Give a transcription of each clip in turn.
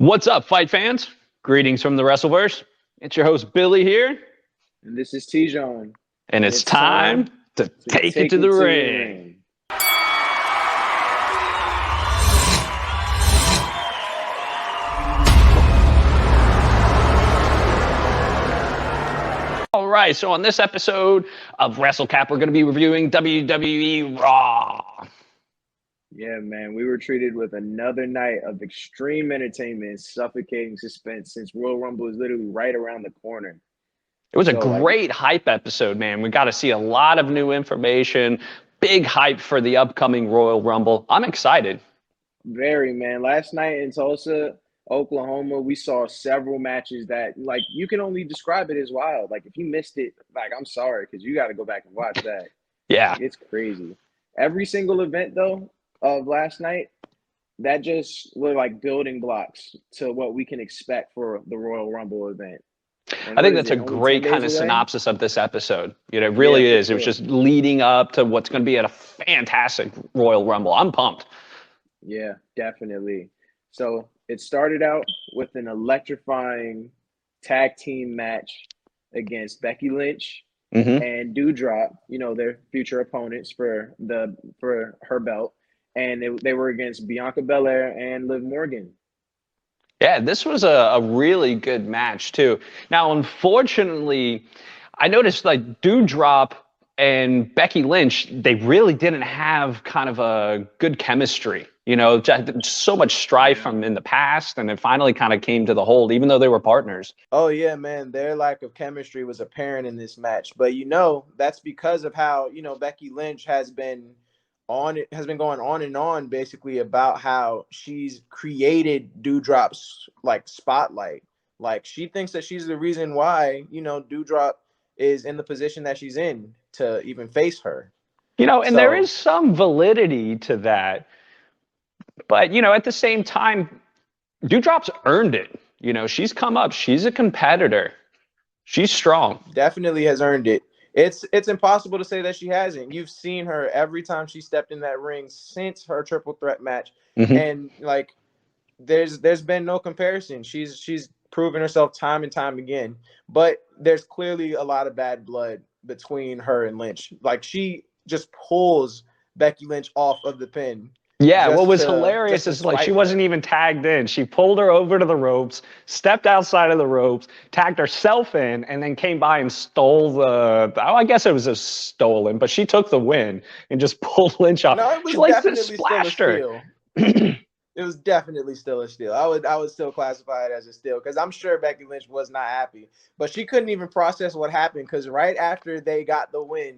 What's up, fight fans? Greetings from the Wrestleverse. It's your host, Billy here. And this is T-John. And it's time to take it to the ring. All right, so on this episode of WrestleCap, we're going to be reviewing WWE Raw. Yeah, man, we were treated with another night of extreme entertainment and suffocating suspense since Royal Rumble is literally right around the corner. It was a great hype episode, man. We got to see a lot of new information, big hype for the upcoming Royal Rumble. I'm excited. Very, man. Last night in Tulsa, Oklahoma, we saw several matches that, like, you can only describe it as wild. Like, if you missed it, like, I'm sorry, because you got to go back and watch that. Yeah. It's crazy. Every single event, though, of last night, that just were like building blocks to what we can expect for the Royal Rumble event. And I think that's a great kind of synopsis of this episode. You know, it really is. It was just leading up to what's going to be a fantastic Royal Rumble. I'm pumped. Yeah, definitely. So it started out with an electrifying tag team match against Becky Lynch and Doudrop, you know, their future opponents for her belt. And they were against Bianca Belair and Liv Morgan. Yeah, this was a really good match, too. Now, unfortunately, I noticed, like, Doudrop and Becky Lynch, they really didn't have kind of a good chemistry. You know, so much strife from in the past, and it finally kind of came to the hold, even though they were partners. Oh, yeah, man. Their lack of chemistry was apparent in this match. But, you know, that's because of how, you know, Becky Lynch has been going on and on basically about how she's created Doudrop's like spotlight. Like she thinks that she's the reason why, you know, Doudrop is in the position that she's in to even face her. You know, and there is some validity to that. But, you know, at the same time, Doudrop's earned it. You know, she's come up. She's a competitor. She's strong. Definitely has earned it. It's impossible to say that she hasn't. You've seen her every time she stepped in that ring since her triple threat match. And like there's been no comparison. She's proven herself time and time again. But there's clearly a lot of bad blood between her and Lynch. Like she just pulls Becky Lynch off of the pin. Yeah, what was hilarious is like she wasn't even tagged in. She pulled her over to the ropes, stepped outside of the ropes, tagged herself in, and then came by and stole I guess it was a stolen, but she took the win and just pulled Lynch off. No, it was she like definitely splashed her. It was definitely still a steal. I would still classify it as a steal because I'm sure Becky Lynch was not happy, but she couldn't even process what happened because right after they got the win,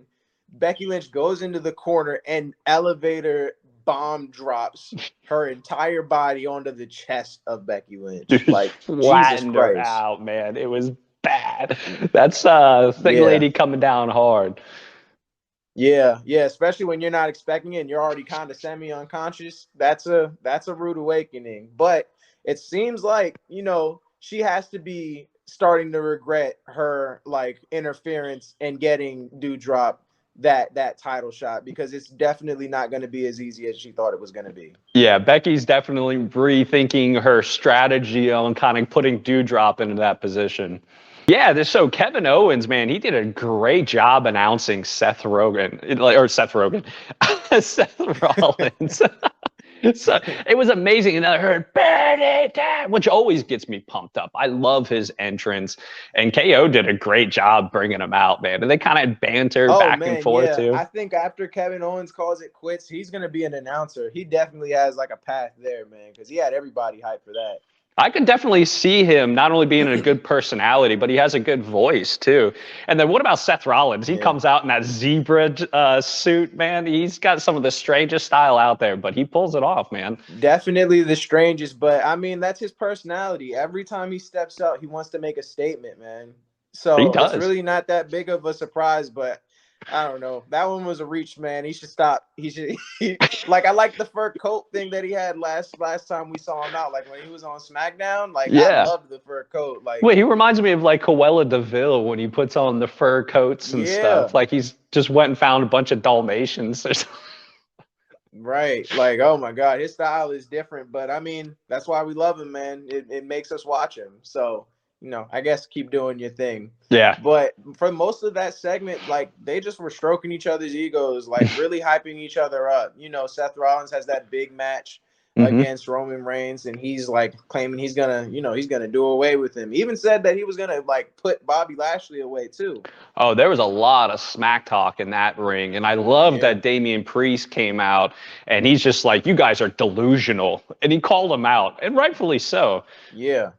Becky Lynch goes into the corner and elevator bomb drops her entire body onto the chest of Becky Lynch. Like Jesus Christ. Out, man. It was bad. That's thing lady coming down hard. Yeah, especially when you're not expecting it and you're already kind of semi-unconscious. That's a rude awakening. But it seems like, you know, she has to be starting to regret her like interference and getting Doudrop that title shot because it's definitely not going to be as easy as she thought it was going to be. Yeah, Becky's definitely rethinking her strategy on kind of putting Doudrop into that position. Yeah, so Kevin Owens, man, he did a great job announcing Seth Rollins. So it was amazing. And I heard, "Burn it down," which always gets me pumped up. I love his entrance. And KO did a great job bringing him out, man. And they kind of banter back and forth, too. I think after Kevin Owens calls it quits, he's going to be an announcer. He definitely has like a path there, man, because he had everybody hyped for that. I could definitely see him not only being a good personality, but he has a good voice, too. And then what about Seth Rollins? He comes out in that zebra suit, man. He's got some of the strangest style out there, but he pulls it off, man. Definitely the strangest, but, I mean, that's his personality. Every time he steps out, he wants to make a statement, man. So it's really not that big of a surprise, but I don't know. That one was a reach, man. He should stop. Like I like the fur coat thing that he had last time we saw him out. Like when he was on SmackDown. Like I loved the fur coat. Like wait, he reminds me of like Cruella DeVille when he puts on the fur coats and stuff. Like he's just went and found a bunch of Dalmatians or something. Right. Like, oh my God, his style is different. But I mean, that's why we love him, man. It makes us watch him. So, I guess keep doing your thing. Yeah. But for most of that segment, like, they just were stroking each other's egos, like really hyping each other up. Seth Rollins has that big match against Roman Reigns, and he's like claiming he's gonna do away with him. He even said that he was gonna like put Bobby Lashley away too. Oh, there was a lot of smack talk in that ring, and I love that Damian Priest came out, and he's just like, "You guys are delusional," and he called him out, and rightfully so. Yeah.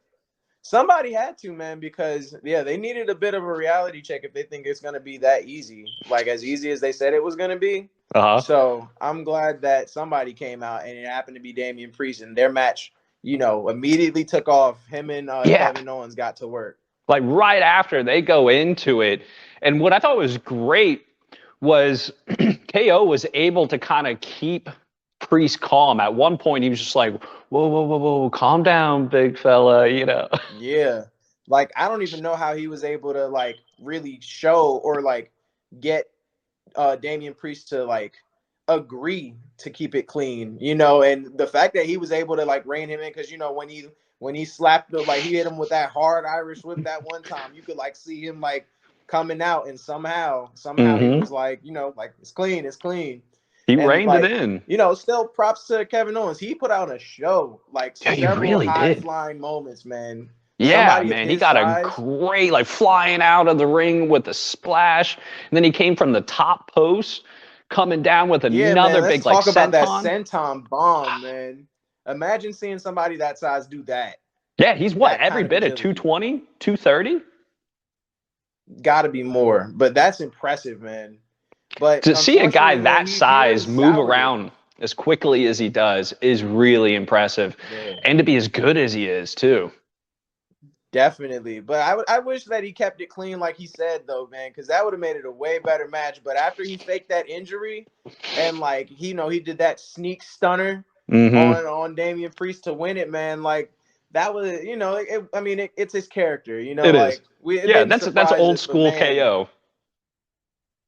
Somebody had to, man, because they needed a bit of a reality check if they think it's gonna be that easy, like as easy as they said it was gonna be. So I'm glad that somebody came out, and it happened to be Damian Priest, and their match, immediately took off. Him and Kevin Owens got to work. Like right after they go into it, and what I thought was great was KO was able to kind of keep Priest calm. At one point, he was just like, "Whoa, whoa, whoa, whoa, calm down, big fella," Yeah, like I don't even know how he was able to like really show or like get Damian Priest to like agree to keep it clean, and the fact that he was able to like rein him in, because when he slapped he hit him with that hard Irish whip that one time, you could like see him like coming out, and somehow he was like, like it's clean. He reined it in. Still props to Kevin Owens. He put out a show, like several high-flying moments, man. Yeah, man, he got a great, like, flying out of the ring with a splash. And then he came from the top post, coming down with another big, like, talk about that senton bomb, man. Imagine seeing somebody that size do that. Yeah, he's what, every bit of 220, 230? Got to be more, but that's impressive, man. But to see a guy that size move around as quickly as he does is really impressive. Yeah. And to be as good as he is, too. Definitely. But I wish that he kept it clean like he said, though, man, because that would have made it a way better match. But after he faked that injury and, like, he did that sneak stunner on Damian Priest to win it, man, like, that was, it's his character, It like, is. That's old school KO.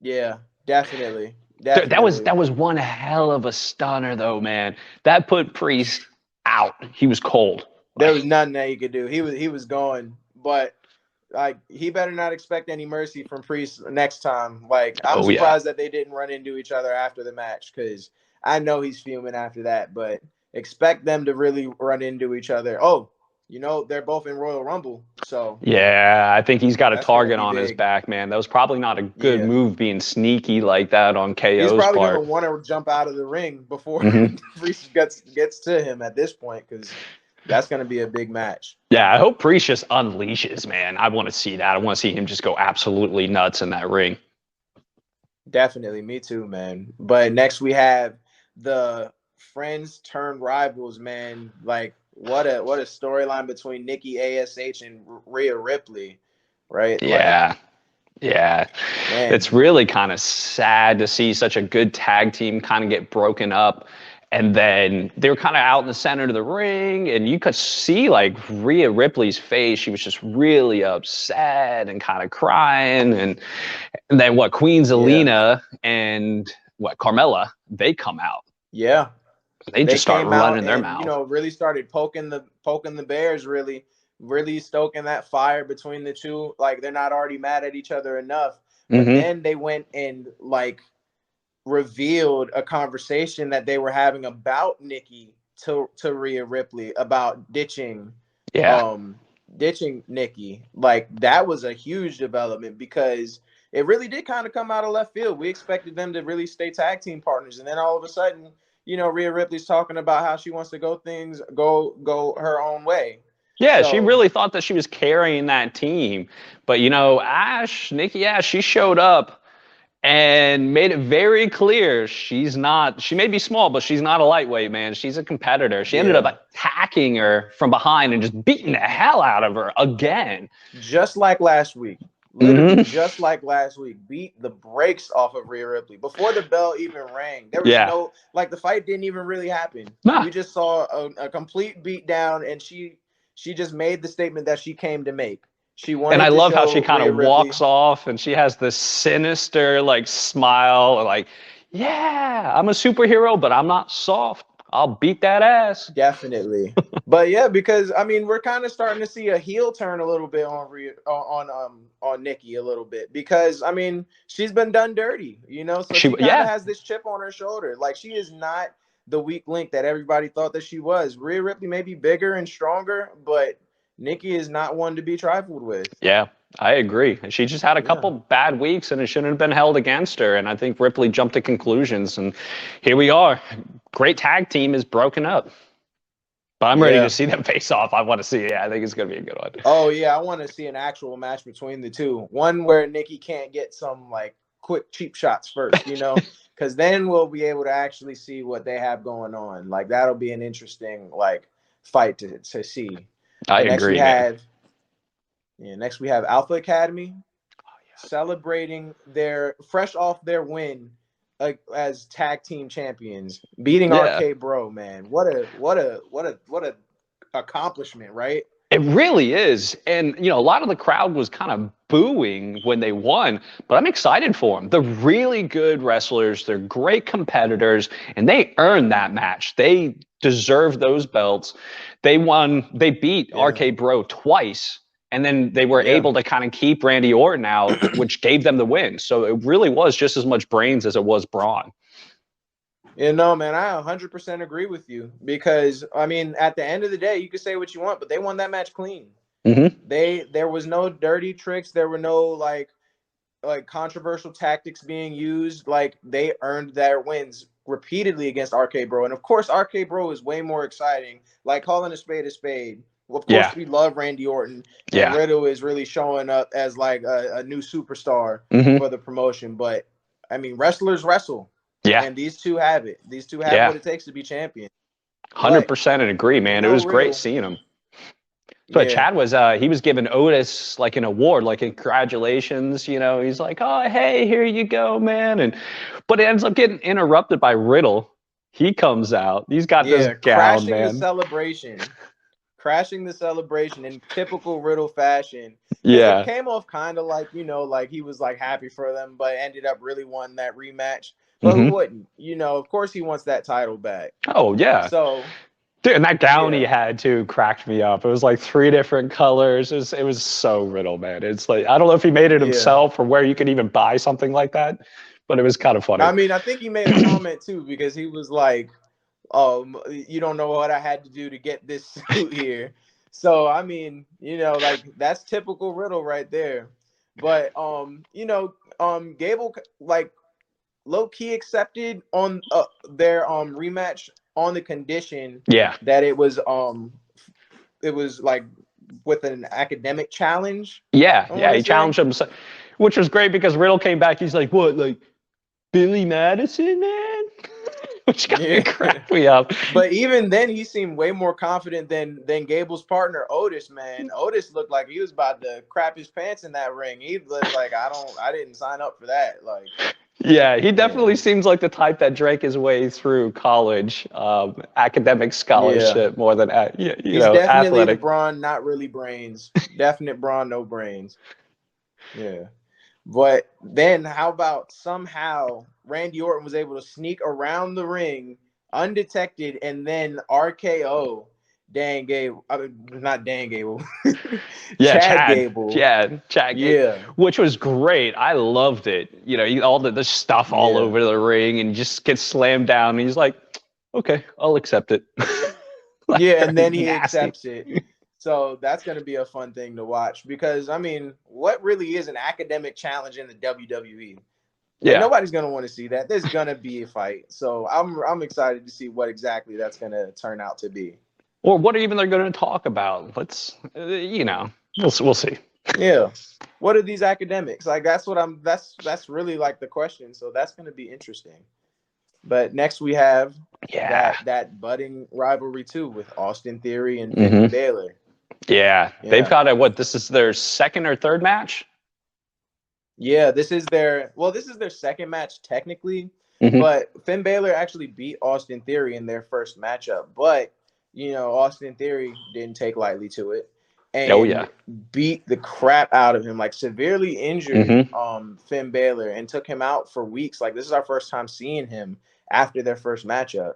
Yeah. Definitely. That was one hell of a stunner, though, man. That put Priest out. He was cold. There was nothing that he could do. He was going, but like he better not expect any mercy from Priest next time. Like I'm surprised that they didn't run into each other after the match, because I know he's fuming after that. But expect them to really run into each other. Oh, they're both in Royal Rumble, so yeah, I think he's got a target on his back, man. That was probably not a good move, being sneaky like that on KO's part. He's probably gonna want to jump out of the ring before Priest gets to him at this point, because that's gonna be a big match. Yeah, I hope Priest just unleashes, man. I want to see that. I want to see him just go absolutely nuts in that ring. Definitely, me too, man. But next we have the friends turned rivals, man. Like, what a storyline between Nikki ASH and Rhea Ripley, right? Yeah. Man. It's really kind of sad to see such a good tag team kind of get broken up. And then they were kind of out in the center of the ring, and you could see like Rhea Ripley's face. She was just really upset and kind of crying. And then Queen Zelina and Carmella, they come out. Yeah. They just start running their mouth. Really started poking the bears, really stoking that fire between the two. Like, they're not already mad at each other enough. But then they went and like revealed a conversation that they were having about Nikki to Rhea Ripley about ditching Nikki. Like, that was a huge development, because it really did kind of come out of left field. We expected them to really stay tag team partners, and then all of a sudden, Rhea Ripley's talking about how she wants to go her own way. Yeah, she really thought that she was carrying that team. But, Nikki Ash, she showed up and made it very clear she may be small, but she's not a lightweight, man. She's a competitor. She ended up attacking her from behind and just beating the hell out of her again. Just like last week. Literally, just like last week, beat the brakes off of Rhea Ripley before the bell even rang. There was the fight didn't even really happen. We just saw a complete beat down, and she just made the statement that she came to make. She wanted, and I to love how show she kind Rhea of Ripley. walks off, and she has this sinister like smile, like, Yeah, I'm a superhero, but I'm not soft. I'll beat that ass. Definitely. But yeah, because I mean, we're kind of starting to see a heel turn a little bit on Nikki a little bit, because I mean, she's been done dirty, so she kind of has this chip on her shoulder. Like, she is not the weak link that everybody thought that she was. Rhea Ripley may be bigger and stronger, but Nikki is not one to be trifled with. Yeah, I agree. She just had a couple bad weeks, and it shouldn't have been held against her. And I think Ripley jumped to conclusions, and here we are. Great tag team is broken up. But I'm ready to see them face off. I want to see it. Yeah, I think it's going to be a good one. Oh, yeah, I want to see an actual match between the two. One where Nikki can't get some, like, quick, cheap shots first, because then we'll be able to actually see what they have going on. Like, that'll be an interesting, like, fight to see. I agree, Next we have Alpha Academy celebrating their fresh off their win as tag team champions, beating RK Bro. Man, what a accomplishment, right? It really is. And a lot of the crowd was kind of booing when they won, but I'm excited for them. They're really good wrestlers, they're great competitors, and they earned that match. They deserve those belts. They beat RK Bro twice. And then they were able to kind of keep Randy Orton out, which gave them the win. So it really was just as much brains as it was brawn. Man, I 100% agree with you, because, I mean, at the end of the day, you can say what you want, but they won that match clean. There was no dirty tricks. There were no, like controversial tactics being used. Like, they earned their wins repeatedly against RK Bro. And, of course, RK Bro is way more exciting. Like, calling a spade a spade. Well, of course, we love Randy Orton, and Riddle is really showing up as like a new superstar for the promotion. But I mean, wrestlers wrestle, and these two have it. These two have what it takes to be champion. 100% and agree, man. It was great seeing him. So Chad was he was giving Otis like an award, like congratulations. He's like, oh hey, here you go, man. But it ends up getting interrupted by Riddle. He comes out. He's got this gown, man. Crashing the celebration in typical Riddle fashion. It came off kind of like, like he was like happy for them, but ended up really wanting that rematch. But who wouldn't? Of course he wants that title back. Oh, yeah. So, dude, and that gown he had too cracked me up. It was like 3 different colors. It was so Riddle, man. It's like, I don't know if he made it himself or where you could even buy something like that, but it was kind of funny. I mean, I think he made a comment too, because he was like, you don't know what I had to do to get this suit here. So, I mean, like, that's typical Riddle right there. But, Gable, like, low-key accepted on their rematch on the condition that it was like with an academic challenge. He challenged him, which was great, because Riddle came back. He's like, what, like Billy Madison, man? Which kind of cracked me up. But even then, he seemed way more confident than Gable's partner Otis. Man, Otis looked like he was about to crap his pants in that ring. He looked like, I didn't sign up for that. Like, yeah, he definitely seems like the type that drank his way through college academic scholarship more than he's definitely the brawn, not really brains. Definite brawn, no brains. Yeah. But then how about somehow Randy Orton was able to sneak around the ring undetected and then RKO Dan Gable. I mean, not Dan Gable. Chad Gable. Chad Gable. Yeah. Which was great. I loved it. All the stuff all over the ring, and just gets slammed down. And he's like, okay, I'll accept it. And then he accepts it. So that's going to be a fun thing to watch, because, I mean, what really is an academic challenge in the WWE? Yeah. Nobody's going to want to see that. There's going to be a fight. So I'm excited to see what exactly that's going to turn out to be. Or what even they're going to talk about. Let's, we'll see. Yeah. What are these academics? Like, that's really like the question. So that's going to be interesting. But next we have that budding rivalry too with Austin Theory and Finn Balor. Yeah. They've got this is their second or third match? Yeah, this is their second match technically, but Finn Balor actually beat Austin Theory in their first matchup. But, Austin Theory didn't take lightly to it. and beat the crap out of him, like severely injured Finn Balor and took him out for weeks. Like, this is our first time seeing him after their first matchup.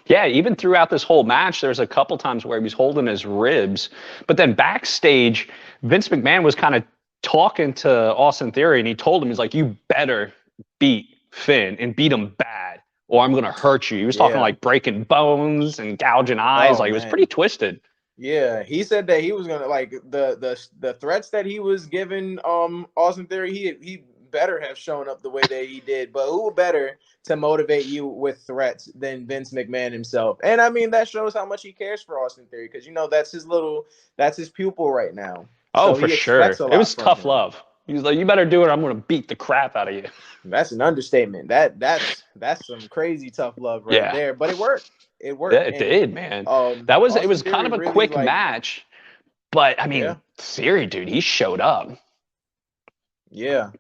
Yeah, even throughout this whole match, there's a couple times where he was holding his ribs. But then backstage, Vince McMahon was kind of talking to Austin Theory, and he told him, he's like, you better beat Finn and beat him bad, or I'm going to hurt you. He was talking like breaking bones and gouging eyes. It was pretty twisted. Yeah, he said that he was going to, like, the threats that he was giving Austin Theory, he better have shown up the way that he did. But who better to motivate you with threats than Vince McMahon himself? And I mean, that shows how much he cares for Austin Theory, because, you know, that's his pupil right now. Oh, so for sure. It was tough love. He was like, you better do it, or I'm going to beat the crap out of you. That's an understatement. That's some crazy tough love right there. But it worked. It worked. Yeah, it did, man. It was kind of a really quick match. But, I mean, Theory, dude, he showed up. Yeah.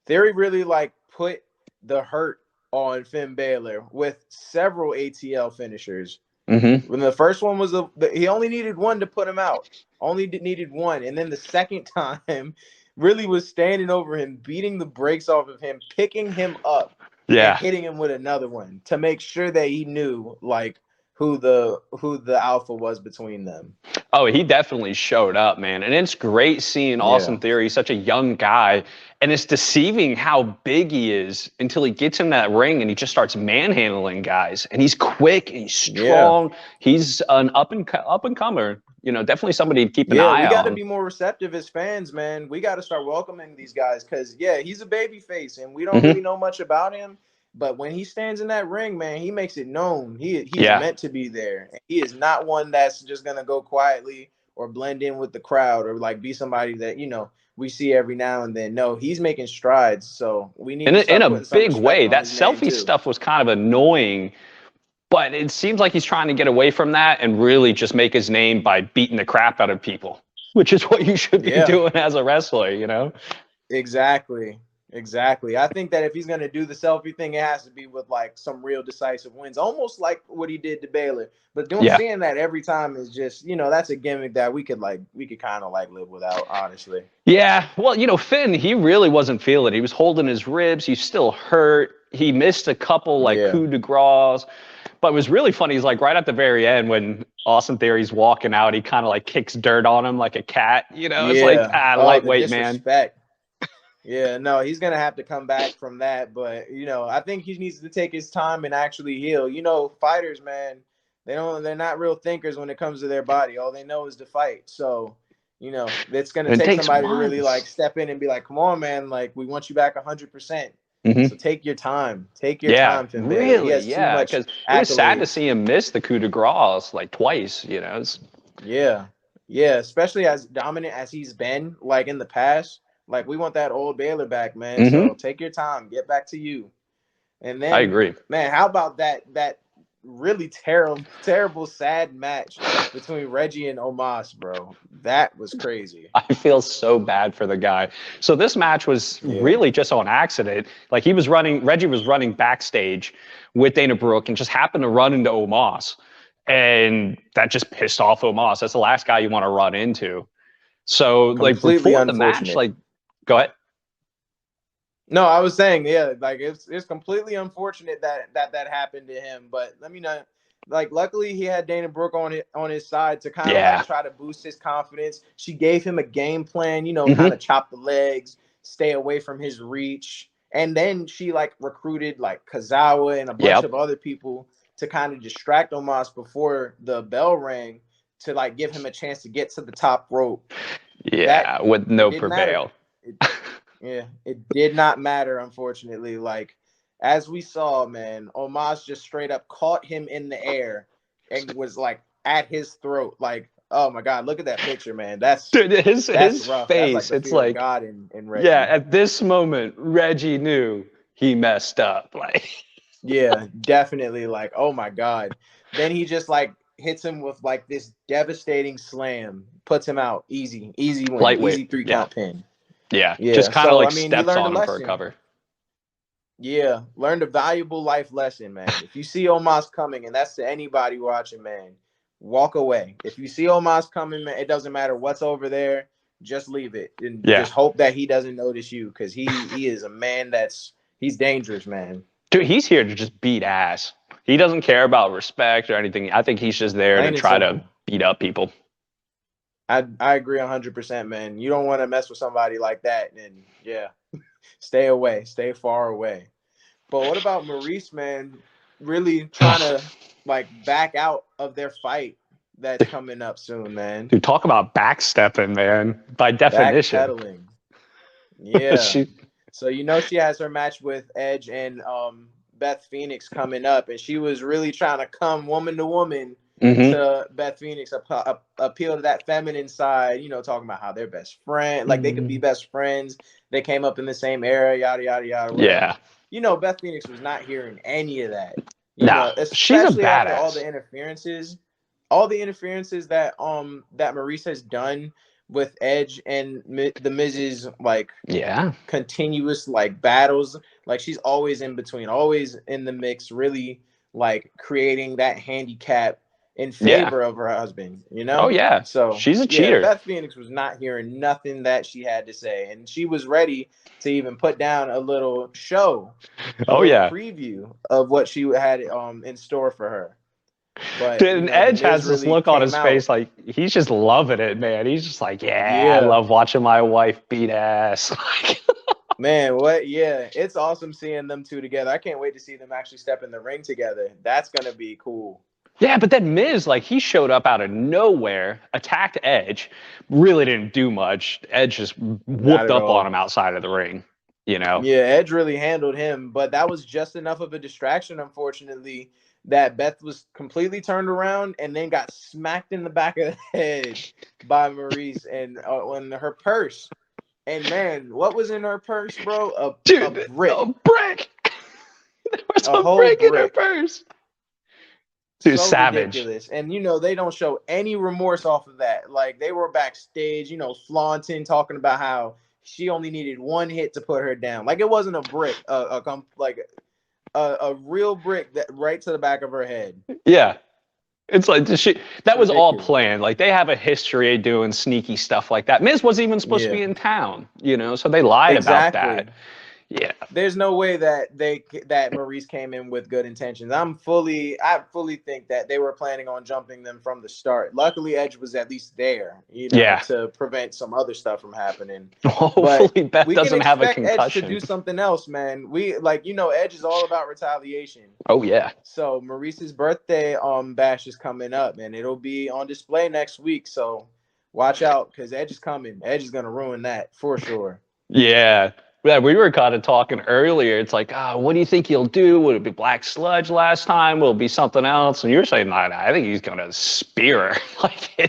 Theory really, like, put the hurt on Finn Balor with several ATL finishers. When the first one was he only needed one to put him out. Only needed one. And then the second time really was standing over him, beating the brakes off of him, picking him up, and hitting him with another one to make sure that he knew, like, who the alpha was between them. Oh, he definitely showed up, man. And it's great seeing Austin Theory, such a young guy. And it's deceiving how big he is until he gets in that ring and he just starts manhandling guys. And he's quick and he's strong. Yeah. He's an up and comer. You know, definitely somebody to keep an eye on. We got to be more receptive as fans, man. We got to start welcoming these guys because, he's a baby face and we don't really know much about him. But when he stands in that ring, man, he makes it known. He's meant to be there. He is not one that's just going to go quietly or blend in with the crowd or, like, be somebody that, you know, we see every now and then. No, he's making strides. So we need in a big way. That selfie stuff was kind of annoying, but it seems like he's trying to get away from that and really just make his name by beating the crap out of people, which is what you should be doing as a wrestler, you know? Exactly. I think that if he's going to do the selfie thing, it has to be with, like, some real decisive wins, almost like what he did to Balor. But seeing that every time is just, you know, that's a gimmick that we could kind of, like, live without, honestly. Yeah. Well, you know, Finn, he really wasn't feeling it. He was holding his ribs. He's still hurt. He missed a couple, like, coup de grace. But it was really funny. He's like, right at the very end when Austin Theory's walking out, he kind of, like, kicks dirt on him like a cat. You know, it's like, lightweight, man. Yeah, no, he's going to have to come back from that. But, you know, I think he needs to take his time and actually heal. You know, fighters, man, they're not real thinkers when it comes to their body. All they know is to fight. So, you know, it's going to take somebody to really, like, step in and be like, come on, man, like, we want you back 100%. So take your time. Take your time, Finn. Really, because it was sad to see him miss the coup de grace, like, twice, you know. Yeah, especially as dominant as he's been, like, in the past. Like, we want that old Balor back, man. So take your time. Get back to you. And then, I agree. Man, how about that really terrible, sad match between Reggie and Omos, bro? That was crazy. I feel so bad for the guy. So this match was really just on accident. Like, Reggie was running backstage with Dana Brooke and just happened to run into Omos. And that just pissed off Omos. That's the last guy you want to run into. So, like, before the match, like, go ahead. No, I was saying, like, it's completely unfortunate that happened to him. But let me know, like, luckily he had Dana Brooke on his side to kind of like try to boost his confidence. She gave him a game plan, you know, kind of chop the legs, stay away from his reach, and then she, like, recruited, like, Kazawa and a bunch of other people to kind of distract Omos before the bell rang to, like, give him a chance to get to the top rope. Yeah, with no prevail. It did not matter, unfortunately. Like, as we saw, man, Omos just straight up caught him in the air and was, like, at his throat. Like, oh my God, look at that picture, man. That's his rough. face. That's like God in Reggie. Yeah, at this moment, Reggie knew he messed up. Like, yeah, definitely. Like, oh my God. Then he just, like, hits him with, like, this devastating slam, puts him out, easy win, lightweight. Easy 3-count pin. Yeah, just kind of, like, steps on him for a cover. Yeah, learned a valuable life lesson, man. If you see Omos coming, and that's to anybody watching, man, walk away. If you see Omos coming, man, it doesn't matter what's over there. Just leave it and just hope that he doesn't notice you, because he is a man he's dangerous, man. Dude, he's here to just beat ass. He doesn't care about respect or anything. I think he's just there to try to beat up people. I agree 100%, man. You don't want to mess with somebody like that, and stay away, stay far away. But what about Maryse, man? Really trying to like back out of their fight that's coming up soon, man. Dude, talk about backstepping, man. By definition. Backpedaling. Yeah. So she has her match with Edge and Beth Phoenix coming up, and she was really trying to come woman to woman to Beth Phoenix, appeal to that feminine side, talking about how they're best friends, like they could be best friends. They came up in the same era, yada, yada, yada. Whatever. Yeah. Beth Phoenix was not hearing any of that. She's a badass. After all the interferences that that Maryse has done with Edge and the Miz's continuous like battles, like she's always in between, always in the mix, really like creating that handicap in favor of her husband, Oh yeah. So she's a cheater. Beth Phoenix was not hearing nothing that she had to say, and she was ready to even put down a little show. Preview of what she had in store for her. But Edge has this look on his face like he's just loving it, man. He's just like, I love watching my wife beat ass. Man, what? Yeah, it's awesome seeing them two together. I can't wait to see them actually step in the ring together. That's gonna be cool. Yeah, but then Miz, like, he showed up out of nowhere, attacked Edge, really didn't do much. Edge just whooped up on him outside of the ring, Yeah, Edge really handled him, but that was just enough of a distraction, unfortunately, that Beth was completely turned around and then got smacked in the back of the head by Maryse and on her purse. And man, what was in her purse, bro? A brick. A brick. There was a brick in her purse. Dude, so savage. Ridiculous. And they don't show any remorse off of that. Like they were backstage, flaunting, talking about how she only needed one hit to put her down. Like it wasn't a brick, a real brick that right to the back of her head. Yeah. It's like that was all planned. Like they have a history of doing sneaky stuff like that. Miz wasn't even supposed to be in town, so they lied about that. Yeah. There's no way that Maryse came in with good intentions. I fully think that they were planning on jumping them from the start. Luckily, Edge was at least there, to prevent some other stuff from happening. Hopefully, Beth doesn't have a concussion. Edge to do something else, man. Edge is all about retaliation. Oh yeah. So Maryse's birthday bash is coming up, and it'll be on display next week. So watch out, because Edge is coming. Edge is gonna ruin that for sure. Yeah. Yeah, we were kind of talking earlier. It's like, what do you think he'll do? Would it be Black Sludge last time? Will it be something else? And you're saying, nah, I think he's going to spear her.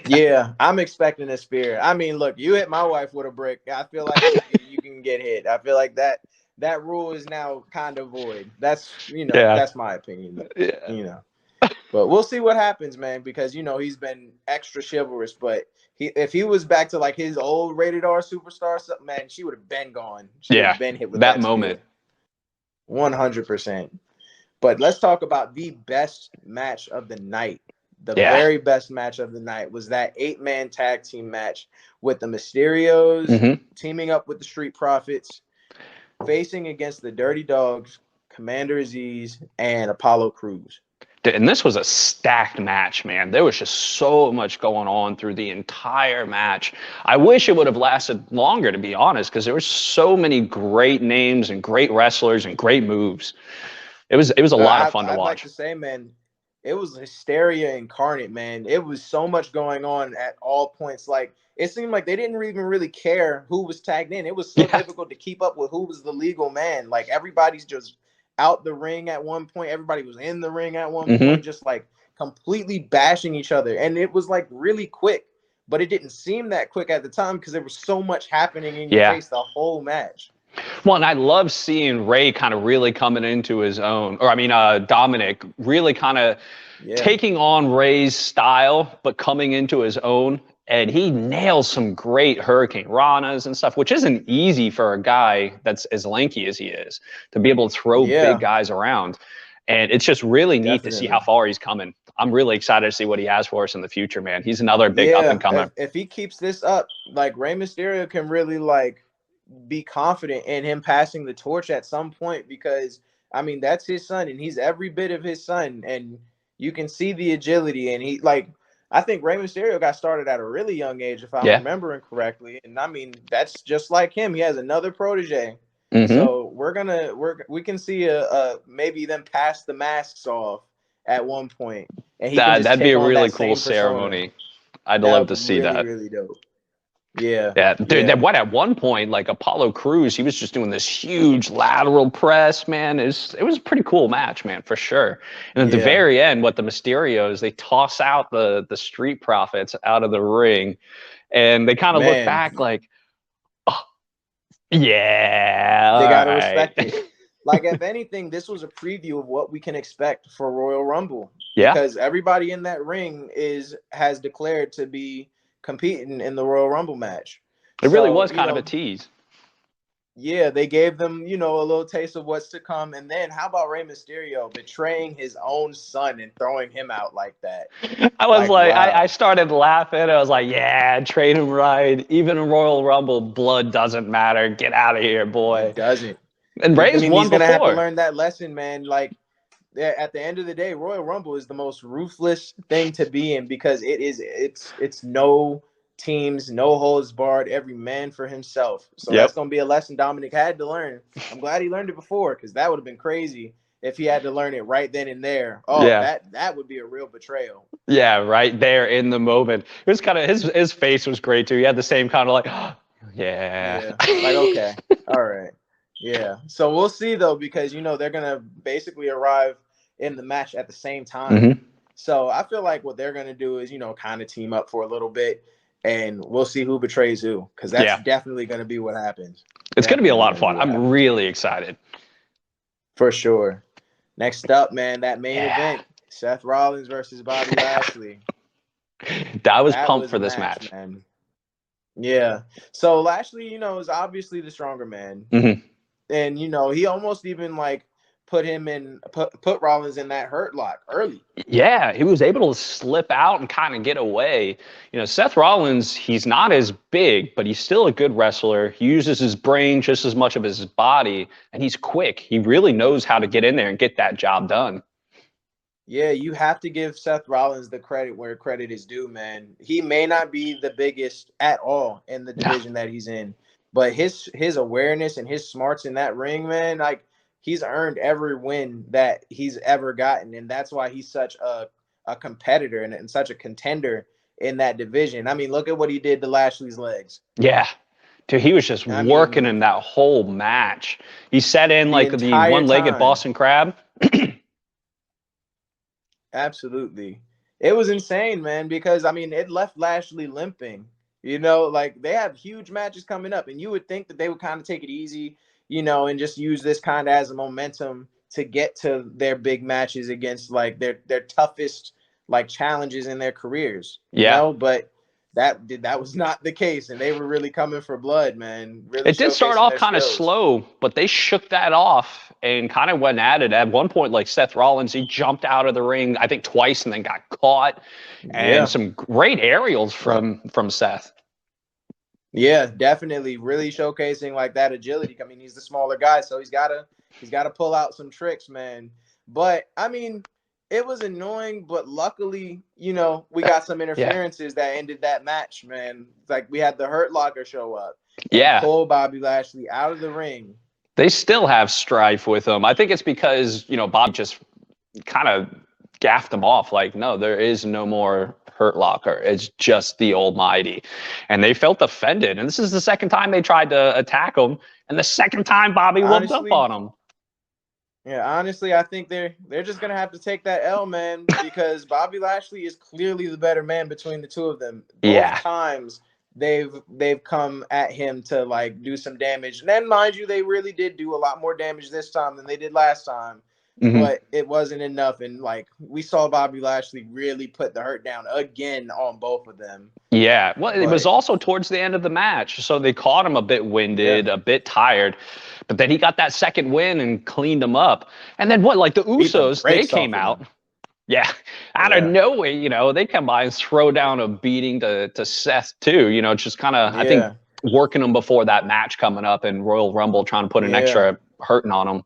Yeah, I'm expecting a spear. I mean, look, you hit my wife with a brick. I feel like you can get hit. I feel like that rule is now kind of void. That's, that's my opinion. Yeah. But we'll see what happens, man, because, he's been extra chivalrous, but if he was back to like his old rated R superstar, man, she would have been gone. She would have been hit with that moment. 100%. But let's talk about the best match of the night. The very best match of the night was that 8-man tag team match with the Mysterios teaming up with the Street Profits, facing against the Dirty Dogs, Commander Aziz, and Apollo Crews. And this was a stacked match, man. There was just so much going on through the entire match. I wish it would have lasted longer, to be honest, because there were so many great names and great wrestlers and great moves. It was a lot of fun to watch. I'd like to say, man, it was hysteria incarnate, man. It was so much going on at all points. Like, it seemed like they didn't even really care who was tagged in. It was so difficult to keep up with who was the legal man. Like, everybody's just out the ring at one point. Everybody was in the ring at one point, just like completely bashing each other. And it was like really quick, but it didn't seem that quick at the time because there was so much happening in your face the whole match. Well, and I love seeing Ray kind of really coming into his own, or Dominic really kind of taking on Ray's style, but coming into his own. And he nails some great Hurricane Ranas and stuff, which isn't easy for a guy that's as lanky as he is to be able to throw big guys around. And it's just really neat to see how far he's coming. I'm really excited to see what he has for us in the future, man. He's another big up and comer. If he keeps this up, like Rey Mysterio can really like be confident in him passing the torch at some point, because I mean that's his son and he's every bit of his son, and you can see the agility, and he like I think Rey Mysterio got started at a really young age, if I'm remembering correctly, and I mean that's just like him. He has another protege. So we can see a maybe them pass the masks off at one point, and he can just that'd be a really that cool ceremony. I'd love to see that. Really dope. Yeah. Dude, what at one point, like Apollo Crews, he was just doing this huge lateral press, man. It was a pretty cool match, man, for sure. And at the very end, what the Mysterios, they toss out the Street Profits out of the ring, and they kind of look back like, oh, yeah, they gotta respect it. Like, if anything, this was a preview of what we can expect for Royal Rumble. Yeah, because everybody in that ring has declared to be competing in the Royal Rumble match. It really was kind of a tease. Yeah, they gave them, a little taste of what's to come. And then how about Rey Mysterio betraying his own son and throwing him out like that? I was like, wow. I started laughing. I was like, yeah, trade him right. Even in Royal Rumble, blood doesn't matter. Get out of here, boy. It doesn't. And Rey's won he's gonna before. have to learn that lesson, man. Like, at the end of the day, Royal Rumble is the most ruthless thing to be in, because it's no teams, no holds barred, every man for himself. So that's gonna be a lesson Dominic had to learn. I'm glad he learned it before, because that would have been crazy if he had to learn it right then and there. Oh, that would be a real betrayal. Yeah, right there in the moment. It was kind of his face was great too. He had the same kind of like, like, okay, all right. Yeah. So we'll see though, because they're gonna basically arrive in the match at the same time. So I feel like what they're gonna do is, kind of team up for a little bit, and we'll see who betrays who, because that's definitely gonna be what happens. It's gonna be a lot of fun. I'm really excited. For sure. Next up, man, that main event: Seth Rollins versus Bobby Lashley. I was pumped for this match, man. Yeah. So Lashley, is obviously the stronger man. And he almost even like put Rollins in that hurt lock early. Yeah, he was able to slip out and kind of get away. Seth Rollins, he's not as big, but he's still a good wrestler. He uses his brain just as much of his body, and he's quick. He really knows how to get in there and get that job done. Yeah, you have to give Seth Rollins the credit where credit is due, man. He may not be the biggest at all in the division that he's in, but his awareness and his smarts in that ring, man, like, he's earned every win that he's ever gotten. And that's why he's such a competitor and such a contender in that division. I mean, look at what he did to Lashley's legs. Yeah. Dude, he was just working in that whole match. He set in like the one-legged Boston Crab. Absolutely. It was insane, man, because, I mean, it left Lashley limping. Like, they have huge matches coming up, and you would think that they would kind of take it easy, and just use this kind of as a momentum to get to their big matches against, like, their toughest, like, challenges in their careers. But that was not the case, and they were really coming for blood, man. Really, it did start off kind of slow, but they shook that off and kind of went at it. At one point, like Seth Rollins, he jumped out of the ring, I think twice, and then got caught. And some great aerials from Seth. Yeah, definitely, really showcasing like that agility. I mean, he's the smaller guy, so he's gotta pull out some tricks, man. But I mean, it was annoying, but luckily, we got some interferences that ended that match, man. Like, we had the Hurt Locker show up. Pull Bobby Lashley out of the ring. They still have strife with him. I think it's because, Bob just kind of gaffed him off. Like, no, there is no more Hurt Locker. It's just the Almighty. And they felt offended. And this is the second time they tried to attack him. And the second time Bobby whooped up on him. Yeah, honestly, I think they're just going to have to take that L, man, because Bobby Lashley is clearly the better man between the two of them. Both times they've come at him to like do some damage. And then, mind you, they really did do a lot more damage this time than they did last time. But it wasn't enough. And like, we saw Bobby Lashley really put the hurt down again on both of them. Yeah. Well, it was also towards the end of the match. So they caught him a bit winded, a bit tired. But then he got that second win and cleaned him up. And then what? Like the Usos, they came out. Yeah, out of nowhere, you know, they come by and throw down a beating to Seth too. You know, just kind of, I think, working them before that match coming up in Royal Rumble, trying to put an extra hurting on them.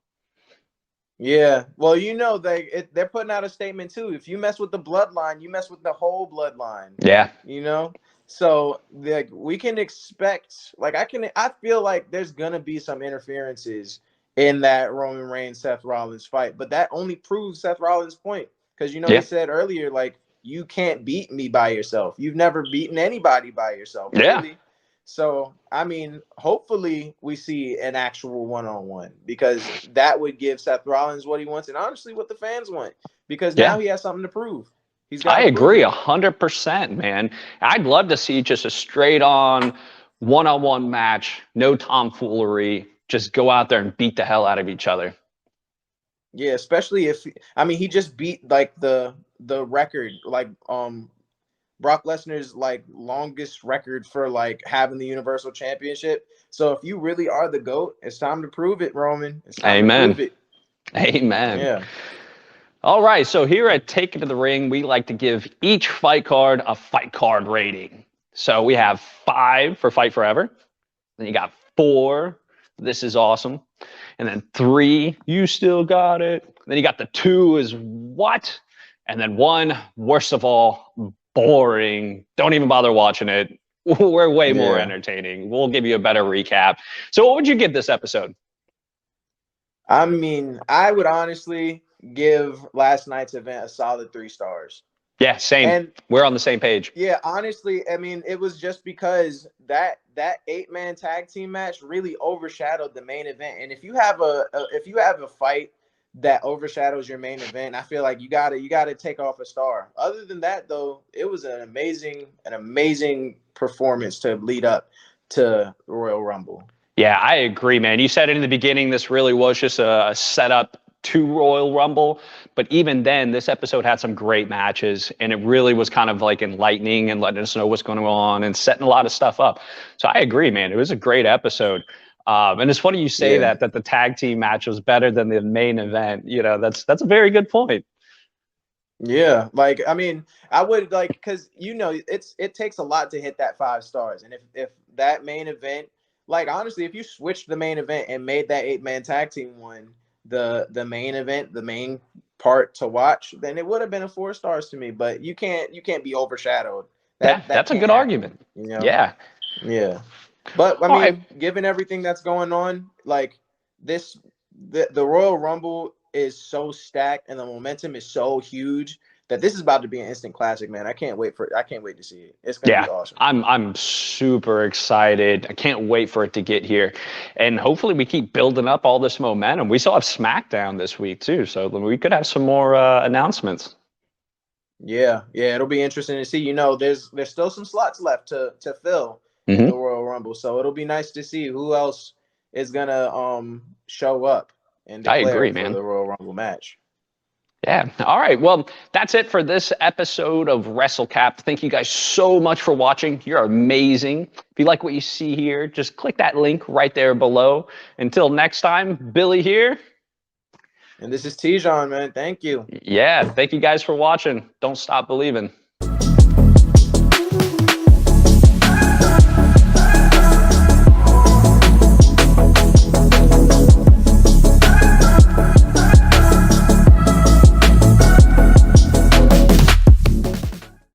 Yeah, well, you know, they're putting out a statement too. If you mess with the bloodline, you mess with the whole bloodline. Yeah, you know. So like we can expect, like I feel like there's gonna be some interferences in that Roman Reigns Seth Rollins fight, but that only proves Seth Rollins' point. Because, you know, he said earlier, like, you can't beat me by yourself. You've never beaten anybody by yourself, really. So, I mean, hopefully we see an actual one-on-one, because that would give Seth Rollins what he wants and honestly what the fans want, because now he has something to prove. I agree 100%, man. I'd love to see just a straight-on one-on-one match, no tomfoolery, just go out there and beat the hell out of each other. Yeah, especially if, I mean, he just beat like the record, like Brock Lesnar's like longest record for like having the Universal Championship. So if you really are the GOAT, it's time to prove it, Roman. It's time to prove it. Amen. Yeah. All right, so here at Take It to the Ring, we like to give each fight card a fight card rating. So we have 5 for Fight Forever. Then you got 4, This Is Awesome. And then 3, You Still Got It. Then you got the 2 is What? And then 1, worst of all, boring. Don't even bother watching it. We're way more entertaining. We'll give you a better recap. So what would you give this episode? I mean, I would honestly give last night's event a solid 3 stars. Yeah, same. And we're on the same page. Yeah, honestly, I mean, it was just because that 8-man tag team match really overshadowed the main event. And if you have a fight that overshadows your main event, I feel like you gotta take off a star. Other than that, though, it was an amazing performance to lead up to Royal Rumble. Yeah, I agree, man. You said it in the beginning, this really was just a setup to Royal Rumble, but even then, this episode had some great matches, and it really was kind of like enlightening and letting us know what's going on and setting a lot of stuff up. So I agree, man. It was a great episode. And it's funny you say that the tag team match was better than the main event. You know, that's a very good point. Yeah, like, I mean, I would like, because, you know, it takes a lot to hit that 5 stars. And if that main event, like, honestly, if you switched the main event and made that 8-man tag team one the main event, the main part to watch, then it would have been a 4 stars to me. But you can't be overshadowed. That's a good argument. You know? Yeah. But I mean, given everything that's going on, like the Royal Rumble is so stacked and the momentum is so huge that this is about to be an instant classic, man. I can't wait to see it. It's gonna be awesome. I'm super excited. I can't wait for it to get here. And hopefully we keep building up all this momentum. We still have SmackDown this week too, so we could have some more announcements. Yeah, it'll be interesting to see. You know, there's still some slots left to fill in the Royal Rumble. So it'll be nice to see who else is gonna show up and declare for the Royal Rumble match. Yeah. All right. Well, that's it for this episode of WrestleCap. Thank you guys so much for watching. You're amazing. If you like what you see here, just click that link right there below. Until next time, Billy here. And this is Tijon, man. Thank you. Yeah. Thank you guys for watching. Don't stop believing.